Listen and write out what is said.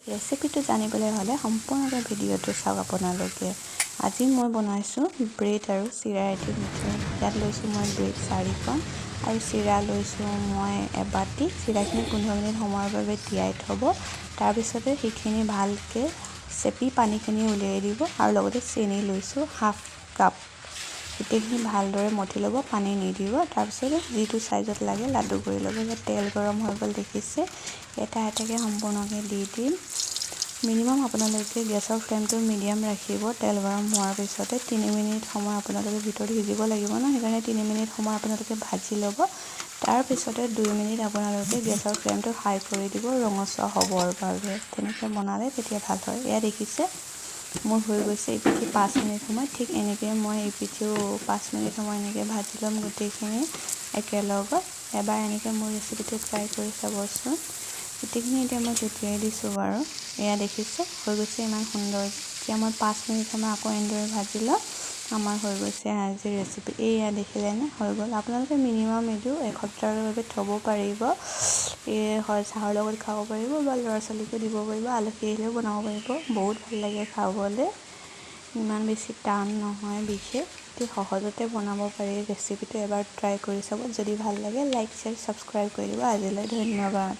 ৰেচিপিটো জানিবলৈ হ'লে সম্পূৰ্ণকৈ ভিডিঅ'টো চাওক আপোনালোকে। আজি মই বনাইছোঁ ব্ৰেড আৰু চিৰাৰ এটি মিঠৈ। ইয়াত লৈছোঁ মই ব্ৰেড 4খন আৰু চিৰা লৈছোঁ মই এবাটি। চিৰাখিনি 15 মিনিট সময়ৰ বাবে তিয়াই থ'ব। তাৰপিছতে সেইখিনি ভালকৈ চেপি পানীখিনি উলিয়াই দিব আৰু লগতে চেনি লৈছোঁ হাফ কাপ। গোটেইখিনি ভালদৰে মঠি ল'ব, পানী নিদিব। তাৰপিছতে যিটো চাইজত লাগে লাডু কৰি ল'ব। ইয়াত তেল গৰম হৈ গ'ল দেখিছে। এটা এটাকৈ সম্পূৰ্ণকৈ দি দিম। মিনিমাম আপোনালোকে গেছৰ ফ্লেমটো মিডিয়াম ৰাখিব। তেল গৰম হোৱাৰ পিছতে 3 মিনিট সময় আপোনালোকে ভিতৰত সিজিব লাগিব ন, সেইকাৰণে 3 মিনিট সময় আপোনালোকে ভাজি ল'ব। তাৰপিছতে 2 মিনিট আপোনালোকে গেছৰ ফ্লেমটো হাই কৰি দিব ৰঙচুৱা হ'বৰ বাবে। তেনেকৈ বনালে তেতিয়া ভাল হয়। এয়া দেখিছে মোৰ হৈ গৈছে ইপিঠি 5 মিনিট সময়। ঠিক এনেকৈ মই ইপিঠিও 5 মিনিট সময় এনেকৈ ভাজি ল'ম গোটেইখিনি একেলগত। এবাৰ এনেকৈ মোৰ ৰেচিপিটো ট্ৰাই কৰি চাবচোন। গোটেইখিনি এতিয়া মই ছটিয়াই দিছোঁ বাৰু। এয়া দেখিছে হৈ গৈছে ইমান সুন্দৰ। এতিয়া মই 5 মিনিট সময় আকৌ এনেদৰে ভাজি ল'ম। আমাৰ হৈ গৈছে আজিৰ ৰেচিপি। এয়া দেখিলেনে হৈ গ'ল। আপোনালোকে মিনিমাম এইটো এসপ্তাহৰ বাবে থ'ব পাৰিব। হয় চাহৰ লগত খাব পাৰিব বা ল'ৰা ছোৱালীকো দিব পাৰিব, আলহী আহিলেও বনাব পাৰিব। বহুত ভাল লাগে খাবলৈ। ইমান বেছি টান নহয়, বিশেষ অতি সহজতে বনাব পাৰি। ৰেচিপিটো এবাৰ ট্ৰাই কৰি চাব। যদি ভাল লাগে লাইক শ্বেয়াৰ ছাবস্ক্ৰাইব কৰি দিব। আজিলৈ ধন্যবাদ।